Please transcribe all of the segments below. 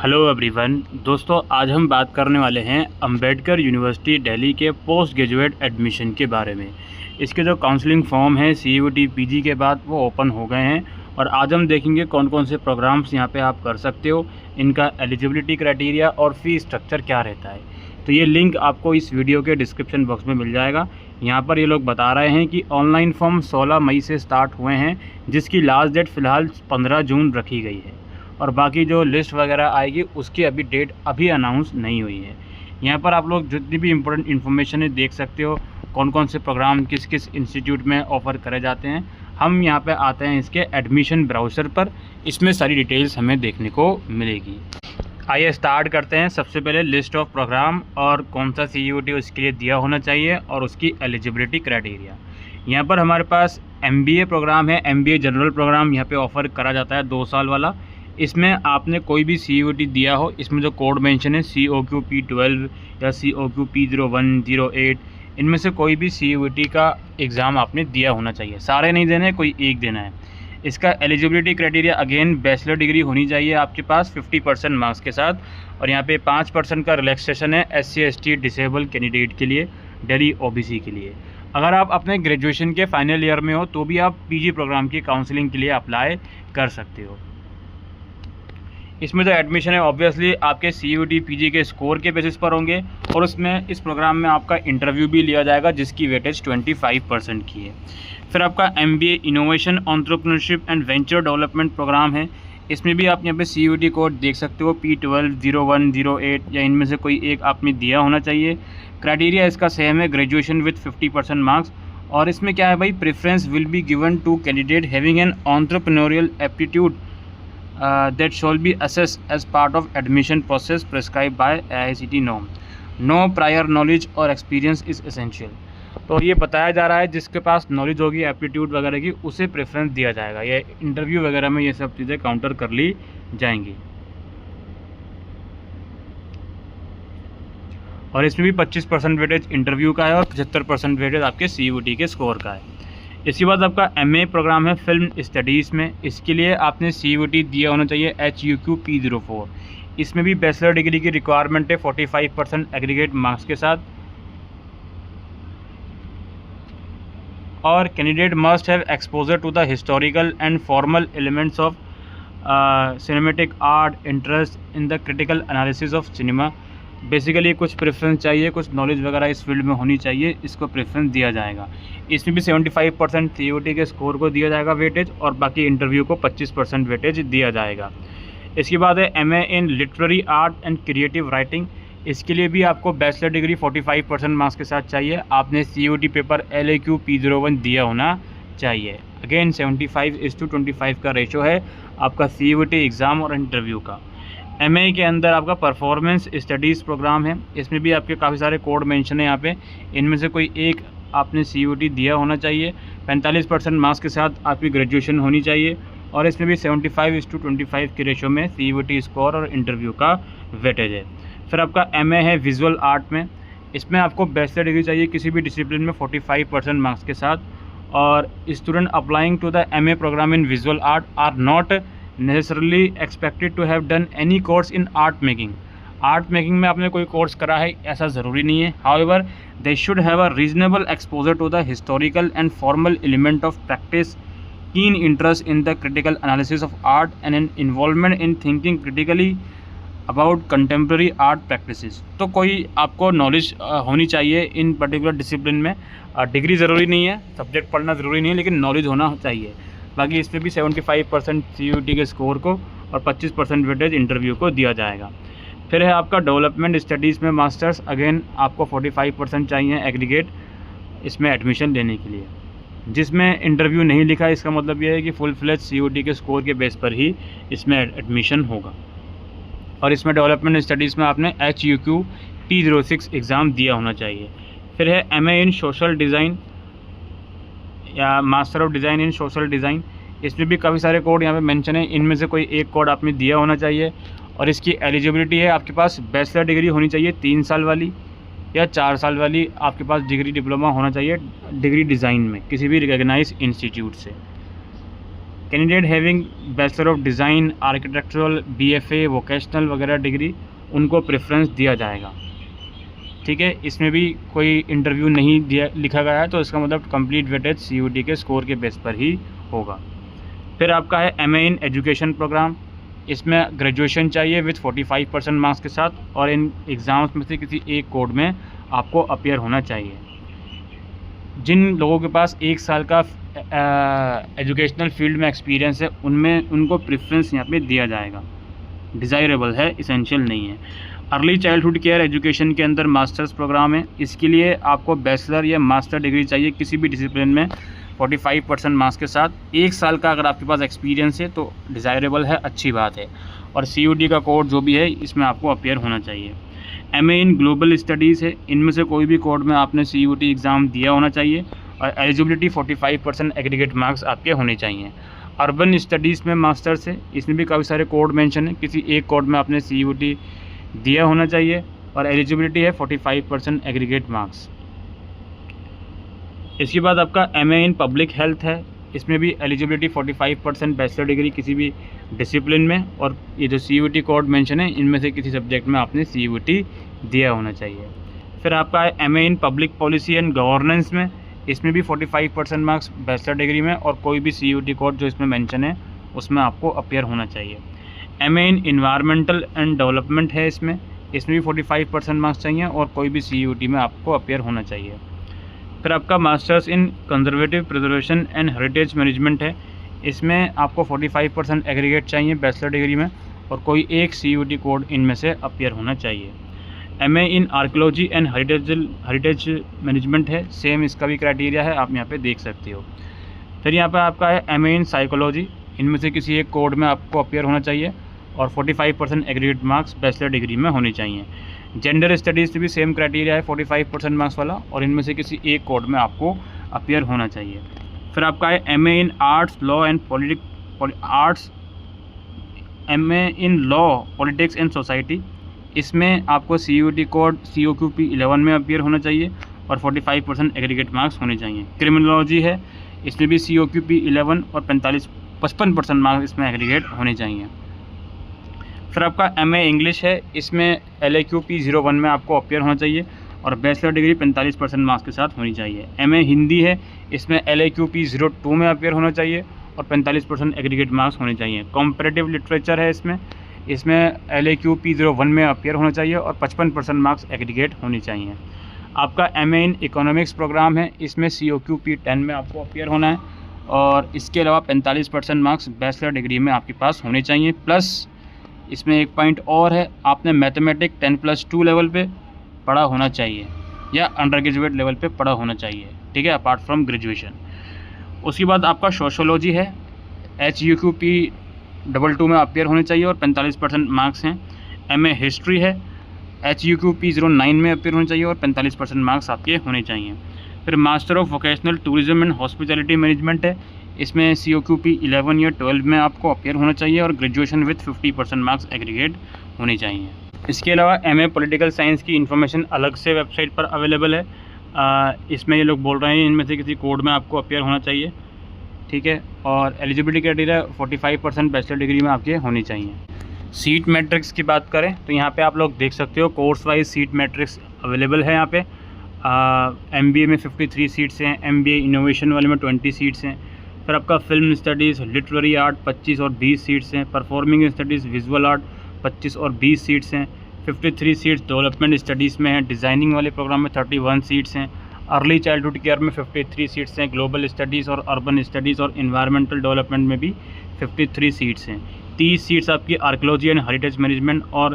Hello everyone दोस्तों, आज हम बात करने वाले हैं अंबेडकर यूनिवर्सिटी दिल्ली के पोस्ट ग्रेजुएट एडमिशन के बारे में। इसके जो काउंसलिंग फॉर्म है CUET PG के बाद वो ओपन हो गए हैं और आज हम देखेंगे कौन कौन से प्रोग्राम्स यहां पे आप कर सकते हो, इनका एलिजिबिलिटी क्राइटेरिया और फ़ी स्ट्रक्चर क्या रहता है। तो ये लिंक आपको इस वीडियो के डिस्क्रिप्शन बॉक्स में मिल जाएगा। यहाँ पर ये लोग बता रहे हैं कि ऑनलाइन फॉर्म 16 मई से स्टार्ट हुए हैं, जिसकी लास्ट डेट फ़िलहाल 15 जून रखी गई है और बाकी जो लिस्ट वगैरह आएगी उसकी अभी डेट अभी अनाउंस नहीं हुई है। यहाँ पर आप लोग जितनी भी इम्पोर्टेंट इन्फॉर्मेशन है देख सकते हो, कौन कौन से प्रोग्राम किस किस इंस्टीट्यूट में ऑफ़र करे जाते हैं। हम यहाँ पे आते हैं इसके एडमिशन ब्राउज़र पर, इसमें सारी डिटेल्स हमें देखने को मिलेगी। आइए स्टार्ट करते हैं। सबसे पहले लिस्ट ऑफ प्रोग्राम और कौन सा CUET उसके लिए दिया होना चाहिए और उसकी एलिजिबिलिटी क्राइटेरिया। यहाँ पर हमारे पास MBA प्रोग्राम है, MBA जनरल प्रोग्राम यहाँ पे ऑफ़र करा जाता है 2 साल वाला। इसमें आपने कोई भी CUET दिया हो, इसमें जो कोड मेंशन है COQ P12 या COQ P01, 08, इनमें से कोई भी CUET का एग्ज़ाम आपने दिया होना चाहिए। सारे नहीं देने, कोई एक देना है। इसका eligibility criteria again bachelor degree होनी चाहिए आपके पास 50% मार्क्स के साथ, और यहाँ पे 5% का रिलैक्सेशन है SC ST डिसेबल कैंडिडेट के लिए, दिल्ली OBC के लिए। अगर आप अपने ग्रेजुएशन के फाइनल ईयर में हो तो भी आप PG प्रोग्राम की काउंसलिंग के लिए अप्लाई कर सकते हो। इसमें जो एडमिशन है ऑब्वियसली आपके CUET PG के स्कोर के बेसिस पर होंगे और उसमें इस प्रोग्राम में आपका इंटरव्यू भी लिया जाएगा जिसकी वेटेज 25% की है। फिर आपका MBA innovation entrepreneurship and venture development programme है। इसमें भी आप यहाँ पे CUET कोड देख सकते हो P12, 01, 08 या इनमें से कोई एक आपने दिया होना चाहिए। क्राइटेरिया इसका सेम है, ग्रेजुएशन विथ 50% मार्क्स। और इसमें क्या है भाई, preference will be given to candidate having an entrepreneurial aptitude that shall be assessed as part of admission process prescribed by AICTE norm. No prior knowledge or experience is essential. तो ये बताया जा रहा है जिसके पास नॉलेज होगी aptitude वगैरह की उसे प्रेफरेंस दिया जाएगा। ये इंटरव्यू वगैरह में ये सब चीज़ें काउंटर कर ली जाएंगी। और इसमें भी 25% वेटेज इंटरव्यू का है और 75% वेटेज आपके CUET के स्कोर का है। इसके बाद आपका MA प्रोग्राम है फिल्म स्टडीज़ में। इसके लिए आपने CUET दिया होना चाहिए HUQ P04। इसमें भी बैचलर डिग्री की रिक्वायरमेंट है 45% एग्रीगेट मार्क्स के साथ, और candidate must have exposure to the historical and formal elements of cinematic art, interest in the critical analysis of cinema. Basically कुछ प्रेफरेंस चाहिए, कुछ नॉलेज वगैरह इस फील्ड में होनी चाहिए, इसको प्रेफरेंस दिया जाएगा। इसमें भी 75% CUET के स्कोर को दिया जाएगा वेटेज और बाकी इंटरव्यू को 25% वेटेज दिया जाएगा। इसके बाद है MA in literary art and creative writing. इसके लिए भी आपको बैचलर डिग्री 45% मार्क्स के साथ चाहिए। आपने CUET पेपर LAQ P01 दिया होना चाहिए। अगेन 75:25 का रेशो है आपका CUET एग्ज़ाम और इंटरव्यू का। MA के अंदर आपका परफॉर्मेंस स्टडीज़ प्रोग्राम है। इसमें भी आपके काफ़ी सारे कोड मेंशन है यहाँ पे, इनमें से कोई एक आपने CUET दिया होना चाहिए। 45% मार्क्स के साथ आपकी ग्रेजुएशन होनी चाहिए और इसमें भी 75:25 के रेशो में CUET स्कोर और इंटरव्यू का वेटेज है। फिर आपका MA है विजुअल आर्ट में। इसमें आपको बैचलर डिग्री चाहिए किसी भी डिसिप्लिन में 45% मार्क्स के साथ, और student applying to the MA programme in visual art are not necessarily expected to have done any course in art making. Art making में आपने कोई कोर्स करा है ऐसा ज़रूरी नहीं है। However, they should have a reasonable exposure to the historical and formal element of practice, keen interest in the critical analysis of art and an involvement in thinking critically about contemporary art practices. तो कोई आपको knowledge होनी चाहिए इन particular discipline में। Degree ज़रूरी नहीं है, subject पढ़ना ज़रूरी नहीं है, लेकिन नॉलेज होना चाहिए। बाकी इसमें भी 75% CUET के स्कोर को और 25% वेटेज इंटरव्यू को दिया जाएगा। फिर है आपका डेवलपमेंट स्टडीज़ में मास्टर्स। अगेन आपको 45% चाहिए एग्रीगेट इसमें एडमिशन लेने के लिए, जिसमें इंटरव्यू नहीं लिखा है। इसका मतलब यह है कि फुल फ्लेज CUET के स्कोर के बेस पर ही इसमें एडमिशन होगा। और इसमें डेवलपमेंट स्टडीज़ में आपने HUQ T06 एग्ज़ाम दिया होना चाहिए। फिर है MA इन सोशल डिज़ाइन या master of design in social design. इसमें भी काफ़ी सारे कोड यहाँ पे मेंशन है, इनमें से कोई एक कोड आपने दिया होना चाहिए। और इसकी एलिजिबिलिटी है आपके पास बैचलर डिग्री होनी चाहिए 3 साल वाली या 4 साल वाली। आपके पास डिग्री डिप्लोमा होना चाहिए डिग्री डिज़ाइन में किसी भी रिकॉग्नाइज इंस्टीट्यूट से। Candidate having bachelor of design, architectural, BFA, vocational वगैरह डिग्री, उनको प्रेफरेंस दिया जाएगा। ठीक है, इसमें भी कोई इंटरव्यू नहीं दिया लिखा गया है, तो इसका मतलब कंप्लीट वेटेज CUET के स्कोर के बेस पर ही होगा। फिर आपका है MA इन एजुकेशन प्रोग्राम, इसमें ग्रेजुएशन चाहिए विथ 45% मार्क्स के साथ, और इन एग्ज़ाम्स में से किसी एक कोड में आपको अपीयर होना चाहिए। जिन लोगों के पास 1 साल का एजुकेशनल फील्ड में एक्सपीरियंस है, उनको प्रेफरेंस यहाँ पे दिया जाएगा। डिज़ायरेबल है, इसेंशियल नहीं है। अर्ली चाइल्डहुड केयर एजुकेशन के अंदर मास्टर्स प्रोग्राम है, इसके लिए आपको बैचलर या मास्टर डिग्री चाहिए किसी भी डिसिप्लिन में 45% मार्क्स के साथ। 1 साल का अगर आपके पास एक्सपीरियंस है तो डिज़ायरेबल है, अच्छी बात है। और CUET का कोड जो भी है इसमें आपको अपीयर होना चाहिए। MA इन ग्लोबल स्टडीज़ है, इनमें से कोई भी कोड में आपने CUET एग्ज़ाम दिया होना चाहिए, और एलिजिबिलिटी 45% एग्रीगेट मार्क्स आपके होने चाहिए। अर्बन स्टडीज़ में मास्टर्स है, इसमें भी काफ़ी सारे कोड मेंशन है, किसी एक कोड में आपने CUET दिया होना चाहिए, और एलिजिबिलिटी है 45% एग्रीगेट मार्क्स। इसके बाद आपका MA इन पब्लिक हेल्थ है, इसमें भी एलिजिबिलिटी 45% बैचलर डिग्री किसी भी डिसिप्लिन में, और ये जो CUET कोड मेंशन है इनमें से किसी सब्जेक्ट में आपने CUET दिया होना चाहिए। फिर आपका है MA in public policy and governance में, इसमें भी 45% मार्क्स बैचलर डिग्री में, और कोई भी CUET कोड जो इसमें मेंशन है उसमें आपको अपीयर होना चाहिए। MA in environmental and development है, इसमें भी 45% मार्क्स चाहिए, और कोई भी CUET में आपको अपीयर होना चाहिए। फिर आपका masters in conservative preservation and heritage management है, इसमें आपको 45% एग्रीगेट चाहिए बैचलर डिग्री में, और कोई एक CUET कोड इनमें से अपीयर होना चाहिए। MA in archaeology and heritage management है, सेम इसका भी क्राइटेरिया है, आप यहाँ पे देख सकते हो। फिर यहाँ पे आपका है MA इन साइकोलॉजी, इनमें से किसी एक कोड में आपको अपीयर होना चाहिए, और 45% एग्रीगेट मार्क्स बैचलर डिग्री में होने चाहिए। जेंडर स्टडीज़ भी सेम क्राइटेरिया है 45% मार्क्स वाला, और इनमें से किसी एक कोड में आपको अपीयर होना चाहिए। फिर आपका है MA in arts, law and MA in law, politics and society, इसमें आपको CUET कोड COQP 11 में अपीयर होना चाहिए, और 45% एग्रीगेट मार्क्स होने चाहिए। क्रिमिनोलॉजी है, इसमें भी COQP 11 और 55% मार्क्स इसमें एग्रीगेट होने चाहिए। फिर आपका MA इंग्लिश है, इसमें LAQP 01 में आपको अपीयर होना चाहिए, और बैचलर डिग्री 45% मार्क्स के साथ होनी चाहिए। MA हिंदी है, इसमें LAQP 02 में अपीयर होना चाहिए, और 45% एग्रीगेट मार्क्स होने चाहिए। कॉम्परेटिव लिटरेचर है, इसमें LAQP 01 में अपीयर होना चाहिए, और 55% मार्क्स एग्रीगेट होनी चाहिए। आपका MA इन इकोनॉमिक्स प्रोग्राम है, इसमें COQP 10 में आपको अपीयर होना है, और इसके अलावा 45% मार्क्स बैचलर डिग्री में आपके पास होने चाहिए। प्लस इसमें एक पॉइंट और है, आपने मैथमेटिक्स 10+2 लेवल पे पढ़ा होना चाहिए, या अंडर ग्रेजुएट लेवल पे पढ़ा होना चाहिए, ठीक है, अपार्ट फ्रॉम ग्रेजुएशन। उसके बाद आपका सोशोलॉजी है, HUQP 22 में अपीयर होने चाहिए, और 45% मार्क्स हैं। MA हिस्ट्री है, HUQP 09 में अपीयर होने चाहिए, और 45% मार्क्स आपके होने चाहिए। फिर master of vocational tourism and hospitality management है, इसमें COQP 11 या 12 में आपको अपीयर होना चाहिए, और ग्रेजुएशन विथ 50% मार्क्स एग्रीगेट होने चाहिए। इसके अलावा MA पॉलिटिकल साइंस की इन्फॉर्मेशन अलग से वेबसाइट पर अवेलेबल है। इसमें ये लोग बोल रहे हैं इनमें से किसी कोड में आपको अपीयर होना चाहिए, ठीक है, और एलिजिबिलिटी क्राइटेरिया 45% बैचलर डिग्री में आपके होनी चाहिए। सीट मैट्रिक्स की बात करें तो यहाँ पे आप लोग देख सकते हो course wise seat matrix available है यहाँ पे। MBA में 53 सीट्स हैं, MBA इनोवेशन वाले में 20 सीट्स हैं। फिर आपका फिल्म स्टडीज़, लिटरेरी आर्ट 25 और 20 सीट्स हैं। परफॉर्मिंग स्टडीज़, विजुअल आर्ट 25 और 20 सीट्स हैं। 53 सीट्स डेवलपमेंट स्टडीज़ में हैं। डिज़ाइनिंग वाले प्रोग्राम में 31 सीट्स हैं। अर्ली चाइल्डहुड केयर में 53 सीट्स हैं। ग्लोबल स्टडीज़ और अर्बन स्टडीज़ और इन्वायरमेंटल डेवलपमेंट में भी 53 सीट्स हैं। 30 सीट्स आपकी आर्कियोलॉजी एंड हेरिटेज मैनेजमेंट और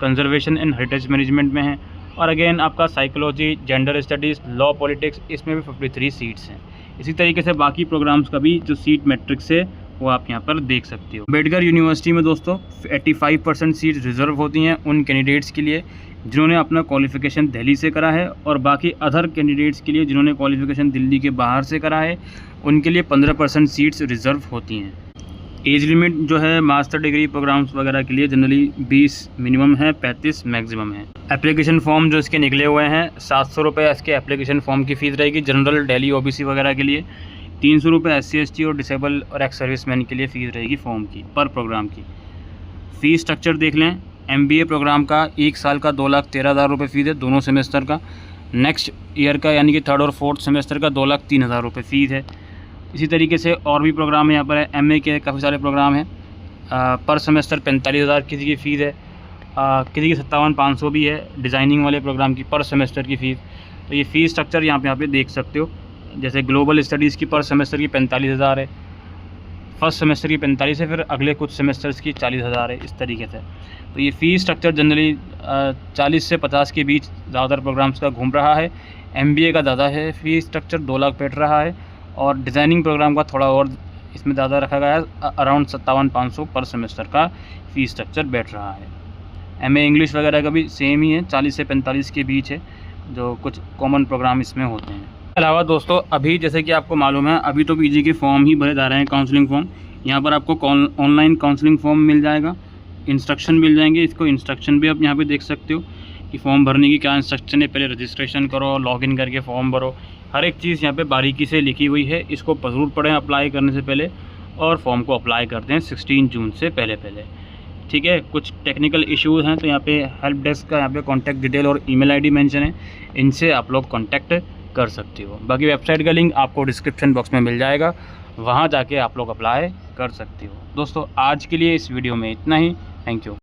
कंजर्वेशन एंड हेरिटेज मैनेजमेंट में हैं। और अगेन आपका psychology, gender studies, law, politics, इसमें भी 53 सीट्स हैं। इसी तरीके से बाकी प्रोग्राम्स का भी जो सीट मैट्रिक्स है वो आप यहाँ पर देख सकते हो। अम्बेडकर यूनिवर्सिटी में दोस्तों 85% सीट रिजर्व होती हैं उन कैंडिडेट्स के लिए जिन्होंने अपना क्वालिफ़िकेशन दिल्ली से करा है, और बाकी अदर कैंडिडेट्स के लिए जिन्होंने क्वालिफ़िकेशन दिल्ली के बाहर से करा है उनके लिए 15% सीट्स रिजर्व होती हैं। एज लिमिट जो है मास्टर डिग्री प्रोग्राम्स वगैरह के लिए जनरली 20 मिनिमम है, 35 मैक्सिमम है। एप्लीकेशन फॉर्म जो इसके निकले हुए हैं 700 रुपये इसके एप्लीकेशन फॉर्म की फ़ीस रहेगी जनरल, दिल्ली OBC वगैरह के लिए। ₹300 SC/ST और डिसेबल और एक्स सर्विसमैन के लिए फ़ीस रहेगी फॉर्म की पर प्रोग्राम की। फ़ीस स्ट्रक्चर देख लें। MBA प्रोग्राम का 1 साल का 2,13,000 फ़ीस है दोनों सेमेस्टर का। नेक्स्ट ईयर का यानी कि 3rd और 4th सेमेस्टर का 2,03,000 फ़ीस है। इसी तरीके से और भी प्रोग्राम है यहाँ पर है। MA के काफ़ी सारे प्रोग्राम हैं। पर सेमेस्टर 45,000 किसी की फ़ीस है, किसी की 57,500 भी है डिज़ाइनिंग वाले प्रोग्राम की पर सेमेस्टर की फ़ीस। तो ये फ़ीस स्ट्रक्चर यहाँ पे देख सकते हो। जैसे ग्लोबल स्टडीज़ की पर सेमेस्टर की 45,000 है, फर्स्ट सेमेस्टर की 45 है, फिर अगले कुछ सेमेस्टर्स की 40,000 है, इस तरीके से। तो ये फ़ीस स्ट्रक्चर जनरली 40 से 50 के बीच ज़्यादातर प्रोग्राम्स का घूम रहा है। MBA का ज़्यादा है फ़ीस स्ट्रक्चर, 2 लाख बैठ रहा है, और डिज़ाइनिंग प्रोग्राम का थोड़ा और इसमें ज़्यादा रखा गया है, अराउंड 57,500 पर सेमेस्टर का फ़ीस स्ट्रक्चर बैठ रहा है। MA इंग्लिश वगैरह का भी सेम ही है, 40 से 45 के बीच है, जो कुछ कॉमन प्रोग्राम इसमें होते हैं। अलावा दोस्तों अभी जैसे कि आपको मालूम है अभी तो PG के फॉर्म ही भरे जा रहे हैं, काउंसलिंग फॉर्म। यहाँ पर आपको ऑनलाइन काउंसलिंग फॉर्म मिल जाएगा, इंस्ट्रक्शन मिल जाएंगे। इसको इंस्ट्रक्शन भी आप यहाँ पे देख सकते हो कि फॉर्म भरने की क्या इंस्ट्रक्शन है। पहले रजिस्ट्रेशन करो, लॉगिन करके फॉर्म भरो, हर एक चीज़ यहाँ पे बारीकी से लिखी हुई है। इसको ज़रूर पढ़ें अप्लाई करने से पहले, और फॉर्म को अप्लाई करते हैं 16 जून से पहले। ठीक है। कुछ टेक्निकल इश्यूज़ हैं तो यहाँ पे हेल्प डेस्क का यहाँ पे कॉन्टैक्ट डिटेल और ईमेल ID मेंशन है, इनसे आप लोग कॉन्टैक्ट कर सकते हो। बाकी वेबसाइट का लिंक आपको डिस्क्रिप्शन बॉक्स में मिल जाएगा, वहाँ जाके आप लोग अप्लाई कर सकते हो। दोस्तों आज के लिए इस वीडियो में इतना ही। Thank you.